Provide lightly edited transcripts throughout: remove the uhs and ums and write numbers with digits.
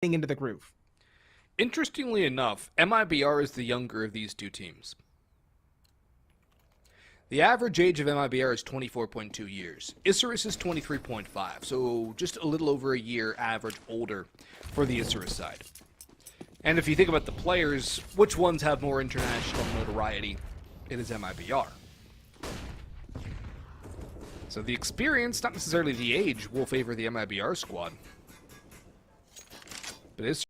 into the groove. Interestingly enough, MIBR is the younger of these two teams. The average age of MIBR is 24.2 years. ISURUS is 23.5, so just a little over a year average older for the ISURUS side. And if you think about the players, which ones have more international notoriety? It is MIBR. So the experience, not necessarily the age, will favor the MIBR squad. But ISURUS,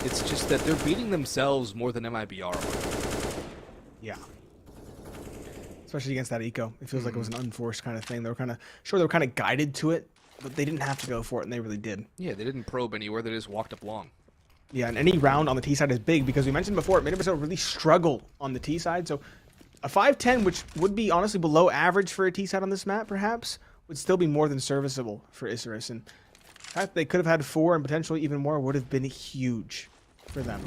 it's just that they're beating themselves more than MIBR are. Yeah. Especially against that eco. It feels like it was an unforced kind of thing. They were kind of guided to it, but they didn't have to go for it, and they really did. Yeah, they didn't probe anywhere. They just walked up long. Yeah, and any round on the T side is big because we mentioned before, MIBR really struggle on the T side. So a 5-10, which would be honestly below average for a T side on this map, perhaps, would still be more than serviceable for ISURUS. And the fact they could have had 4 and potentially even more would have been huge for them.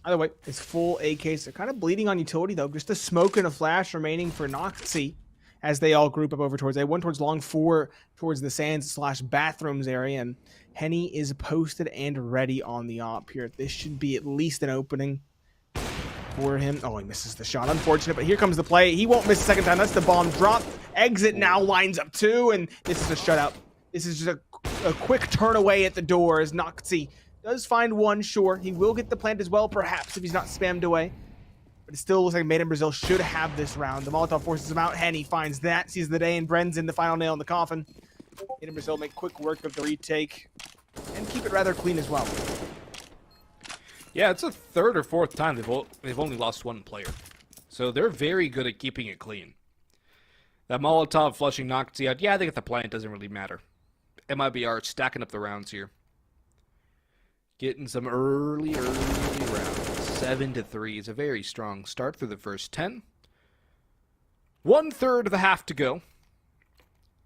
Either way, it's full AKs. They're kind of bleeding on utility, though. Just a smoke and a flash remaining for Noxy as they all group up over towards A. One towards long, 4 towards the sands/bathrooms area. And Henny is posted and ready on the op here. This should be at least an opening for him. Oh, he misses the shot. Unfortunate, but here comes the play. He won't miss the second time. That's the bomb drop. Exit now lines up 2, and this is a shutout. This is just a quick turn away at the door as Noxy does find one, sure. He will get the plant as well, perhaps, if he's not spammed away. But it still looks like Made in Brazil should have this round. The Molotov forces him out. Henny finds that, sees the day, and Bren's in the final nail in the coffin. Made in Brazil make quick work of the retake and keep it rather clean as well. Yeah, it's the third or fourth time they've only lost one player. So they're very good at keeping it clean. That Molotov flushing Noxy out, yeah, they get the plant, doesn't really matter. MIBR stacking up the rounds here. Getting some early rounds. 7-3 is a very strong start through the first 10. 1/3 of the half to go.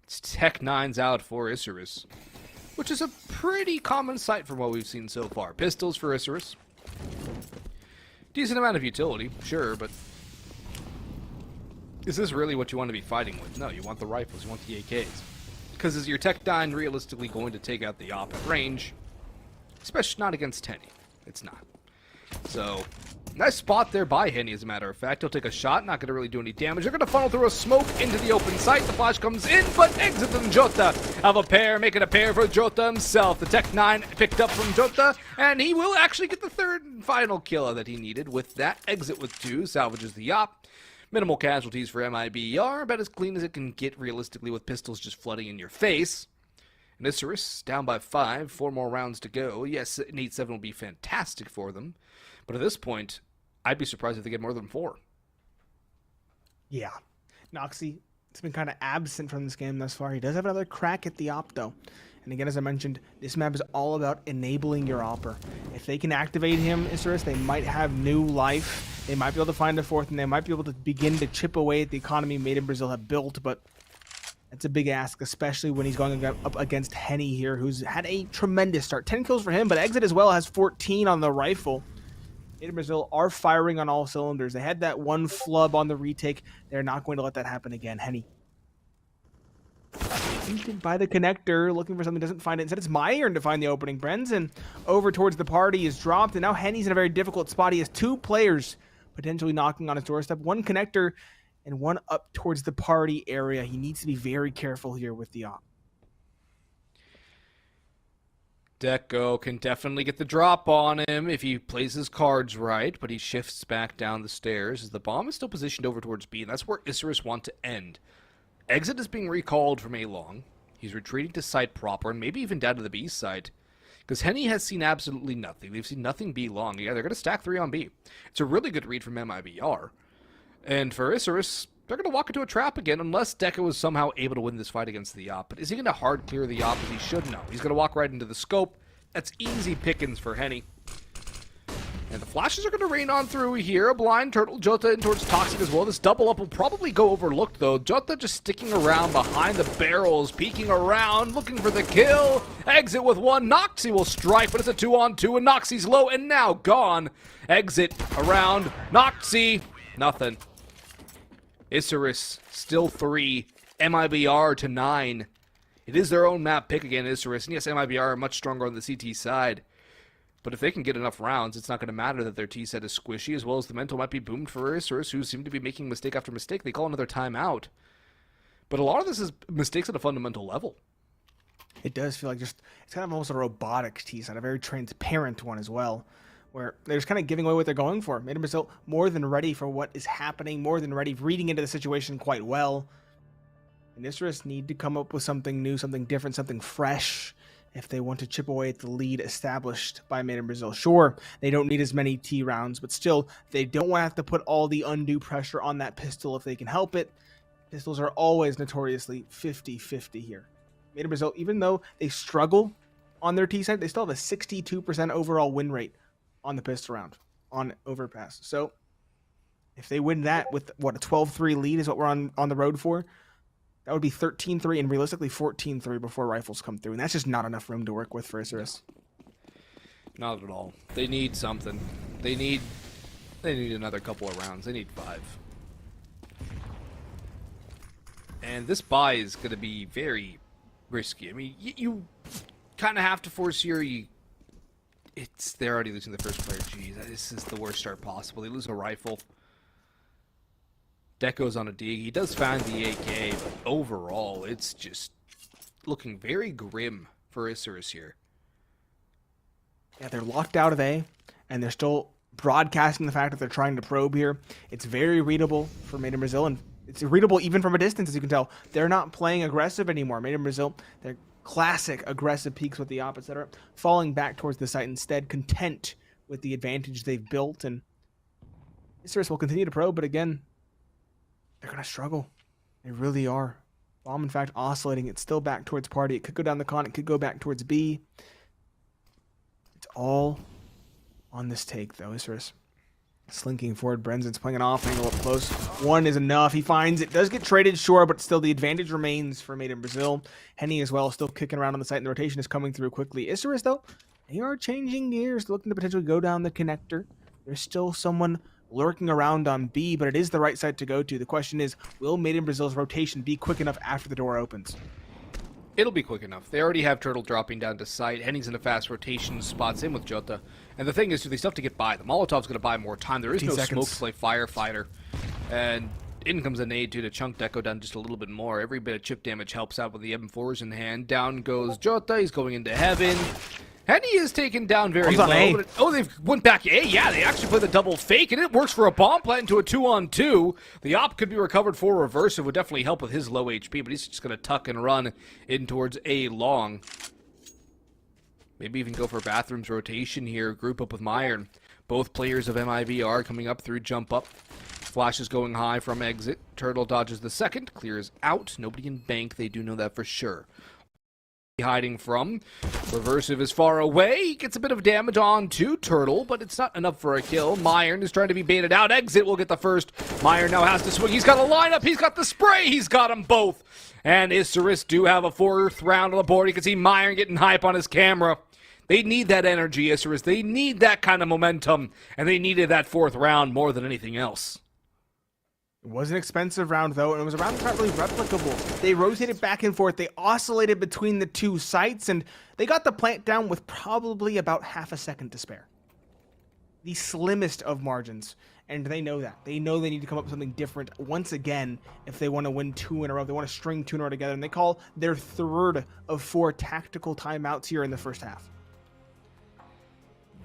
It's Tech 9's out for ISURUS, which is a pretty common sight from what we've seen so far. Pistols for ISURUS. Decent amount of utility, sure, but is this really what you want to be fighting with? No, you want the rifles, you want the AKs. Because is your Tech 9 realistically going to take out the op at range? Especially not against Henny. It's not. So, nice spot there by Henny, as a matter of fact. He'll take a shot, not going to really do any damage. They're going to funnel through a smoke into the open site. The flash comes in, but Exit and Jota have a pair, making a pair for Jota himself. The Tech 9 picked up from Jota, and he will actually get the third and final kill that he needed. With that, Exit with 2 salvages the op. Minimal casualties for MIBR, about as clean as it can get realistically with pistols just flooding in your face. And ISURUS down by 5, 4 more rounds to go. Yes, an 8-7 will be fantastic for them. But at this point, I'd be surprised if they get more than 4. Yeah. Noxy, it's been kind of absent from this game thus far. He does have another crack at the op, though. And again, as I mentioned, this map is all about enabling your opper. If they can activate him, ISURUS, they might have new life. They might be able to find a fourth, and they might be able to begin to chip away at the economy Made in Brazil have built, but that's a big ask, especially when he's going up against Henny here, who's had a tremendous start. 10 kills for him, but Exit as well has 14 on the rifle. Made in Brazil are firing on all cylinders. They had that one flub on the retake. They're not going to let that happen again. Henny by the connector, looking for something, doesn't find it. Instead, it's Myron to find the opening. Brenzen over towards the party is dropped, and now Henny's in a very difficult spot. He has 2 players potentially knocking on his doorstep. One connector and one up towards the party area. He needs to be very careful here with the op. Deco can definitely get the drop on him if he plays his cards right, but he shifts back down the stairs as the bomb is still positioned over towards B, and that's where ISURUS want to end. Exit is being recalled from A long. He's retreating to site proper, and maybe even down to the B site, because Henny has seen absolutely nothing. They've seen nothing B long. Yeah, they're going to stack 3 on B. It's a really good read from MIBR. And for ISURUS, they're going to walk into a trap again unless Deco is somehow able to win this fight against the op. But is he going to hard clear the op as he should? No. He's going to walk right into the scope. That's easy pickings for Henny. And the flashes are going to rain on through here. A blind turtle, Jota in towards Toxic as well. This double up will probably go overlooked though. Jota just sticking around behind the barrels, peeking around, looking for the kill. Exit with one. Noxy will strike, but it's a 2-on-2 and Noxy's low and now gone. Exit around. Noxy, nothing. ISURUS still 3. MIBR to 9. It is their own map pick again, ISURUS. And yes, MIBR are much stronger on the CT side. But if they can get enough rounds, it's not going to matter that their T set is squishy, as well as the mental might be boomed for ISURUS, who seem to be making mistake after mistake. They call another timeout. But a lot of this is mistakes at a fundamental level. It does feel like it's kind of almost a robotic T set, a very transparent one as well, where they're just kind of giving away what they're going for. Made Brazil more than ready for what is happening, more than ready, reading into the situation quite well. And ISURUS need to come up with something new, something different, something fresh, if they want to chip away at the lead established by Made in Brazil. Sure, they don't need as many T rounds, but still, they don't want to have to put all the undue pressure on that pistol if they can help it. Pistols are always notoriously 50-50 here. Made in Brazil, even though they struggle on their T side, they still have a 62% overall win rate on the pistol round, on overpass. So, if they win that with, what, a 12-3 lead is what we're on the road for, that would be 13-3 and realistically 14-3 before rifles come through. And that's just not enough room to work with for ISURUS. Not at all. They need something. They need another couple of rounds. They need 5. And this buy is going to be very risky. I mean, you kind of have to force your... They're already losing the first player. Jeez, this is the worst start possible. They lose a rifle. Deco's on a dig. He does find the AK, but overall, it's just looking very grim for ISURUS here. Yeah, they're locked out of A, and they're still broadcasting the fact that they're trying to probe here. It's very readable for Made in Brazil, and it's readable even from a distance, as you can tell. They're not playing aggressive anymore. Made in Brazil, they're classic aggressive peaks with the op, etc., falling back towards the site instead, content with the advantage they've built, and ISURUS will continue to probe, but again, they're going to struggle. They really are. Bomb, in fact, oscillating. It's still back towards party. It could go down the con. It could go back towards B. It's all on this take, though. ISURUS slinking forward. Brenzen's playing an off angle up close. One is enough. He finds it. Does get traded, sure, but still the advantage remains for Made in Brazil. Henny as well, still kicking around on the site, and the rotation is coming through quickly. ISURUS, though, they are changing gears, looking to potentially go down the connector. There's still someone lurking around on B, but it is the right side to go to. The question is, will Made in Brazil's rotation be quick enough after the door opens? It'll be quick enough. They already have Turtle dropping down to site. Henny's in a fast rotation, spots in with Jota. And the thing is, they still have to get by. The Molotov's going to buy more time. There is no smoke to play firefighter. And in comes a nade to chunk Deco down just a little bit more. Every bit of chip damage helps out with the M4s in hand. Down goes Jota. He's going into heaven. Henny is taken down very low. But they've went back A. Yeah, they actually play the double fake, and it works for a bomb plant into a 2-on-2. The op could be recovered for reverse. It would definitely help with his low HP, but he's just going to tuck and run in towards A long. Maybe even go for Bathroom's rotation here. Group up with Myron. Both players of MIBR coming up through jump up. Flash is going high from exit. Turtle dodges the second. Clears out. Nobody in bank. They do know that for sure. Hiding from. Reversive is far away. He gets a bit of damage on to Turtle, but it's not enough for a kill. Myron is trying to be baited out. Exit will get the first. Myron now has to swing. He's got a lineup. He's got the spray. He's got them both. And ISURUS do have a 4th round on the board. You can see Myron getting hype on his camera. They need that energy, ISURUS. They need that kind of momentum, and they needed that 4th round more than anything else. It was an expensive round, though, and it was a round that's not really replicable. They rotated back and forth. They oscillated between the two sites, and they got the plant down with probably about half a second to spare. The slimmest of margins, and they know that. They know they need to come up with something different once again if they want to win 2 in a row. They want to string 2 in a row together, and they call their 3rd of 4 tactical timeouts here in the first half.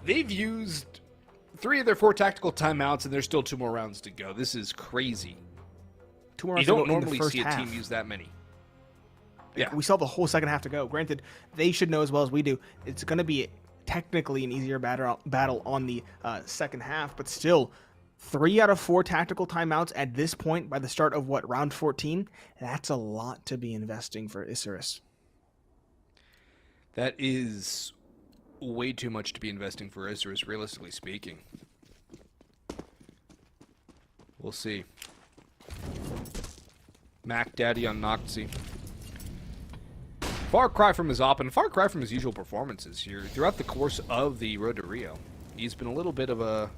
They've used 3 of their 4 tactical timeouts, and there's still 2 more rounds to go. This is crazy. 2 more rounds you to don't go normally in the see a first team half. use that many. Yeah, we still have the whole second half to go. Granted, they should know as well as we do. It's going to be technically an easier battle on the second half, but still, 3 out of 4 tactical timeouts at this point by the start of, round 14? That's a lot to be investing for ISURUS. That is way too much to be investing for ISURUS, realistically speaking. We'll see. Mac Daddy on Noxy. Far cry from his op and far cry from his usual performances here. Throughout the course of the Road to Rio, he's been a little bit of a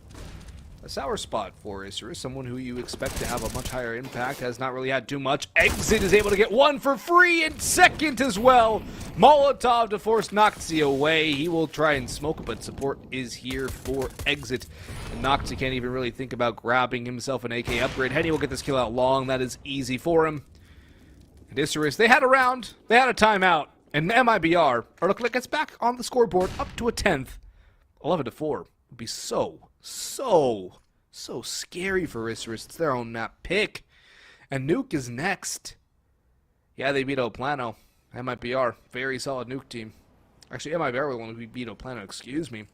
sour spot for ISURUS. Someone who you expect to have a much higher impact has not really had too much. Exit is able to get one for free and second as well. Molotov to force Noxy away. He will try and smoke, but support is here for Exit. And Noxy can't even really think about grabbing himself an AK upgrade. Henny will get this kill out long. That is easy for him. And ISURUS, they had a round, they had a timeout, and MIBR are looking like it's back on the scoreboard up to a 10th. 11-4 would be so scary for ISURUS. It's their own map pick. And Nuke is next. Yeah, they beat Oplano. MIBR, very solid Nuke team. Actually, MIBR were the one who beat Oplano, excuse me.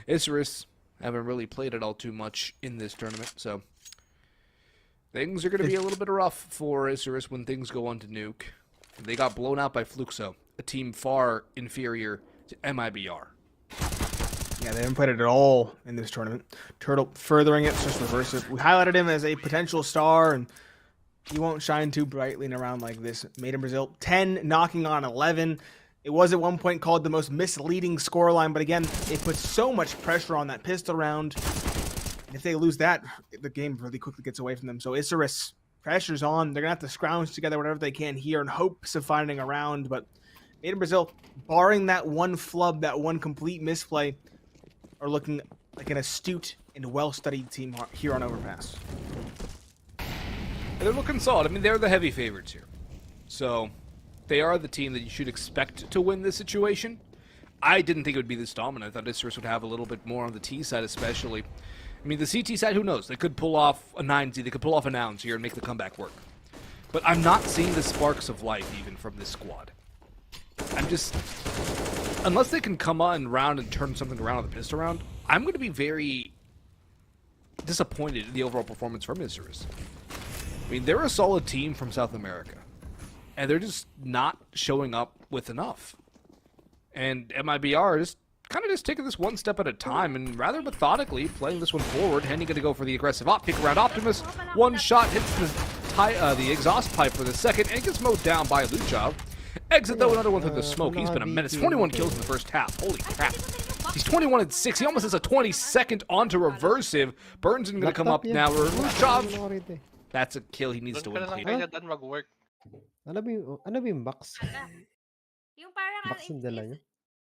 ISURUS haven't really played it all too much in this tournament, so things are going to be a little bit rough for ISURUS when things go on to Nuke. They got blown out by Fluxo, a team far inferior to MIBR. Yeah, they haven't played it at all in this tournament. Turtle furthering it, just reverse it. We highlighted him as a potential star, and he won't shine too brightly in a round like this. Made in Brazil, 10 knocking on 11. It was at one point called the most misleading scoreline, but again, it puts so much pressure on that pistol round. And if they lose that, the game really quickly gets away from them. So ISURUS, pressure's on. They're going to have to scrounge together whatever they can here in hopes of finding a round. But Made in Brazil, barring that one flub, that one complete misplay, are looking like an astute and well-studied team here on Overpass. They're looking solid. I mean, they're the heavy favorites here. So they are the team that you should expect to win this situation. I didn't think it would be this dominant. I thought ISURUS would have a little bit more on the T side especially. I mean, the CT side, who knows? They could pull off a 9Z, they could pull off a Nouns here and make the comeback work. But I'm not seeing the sparks of life even from this squad. I'm just, unless they can come on round and turn something around on the pistol round, I'm going to be very disappointed in the overall performance from ISURUS. I mean, they're a solid team from South America, and they're just not showing up with enough. And MIBR is kind of just taking this one step at a time and rather methodically playing this one forward. Henny going to go for the aggressive op, pick around Optimus. One shot hits the exhaust pipe for the second, and gets mowed down by Luchov. Exit, though, another one through the smoke. He's been a menace. 21 kills in the first half. Holy crap. He's 21-6. He almost has a 22nd onto reversive. Burns is going to come up now. Luchov. That's a kill he needs to win. Ano ba yung box? Yung parang Box yung dala niya?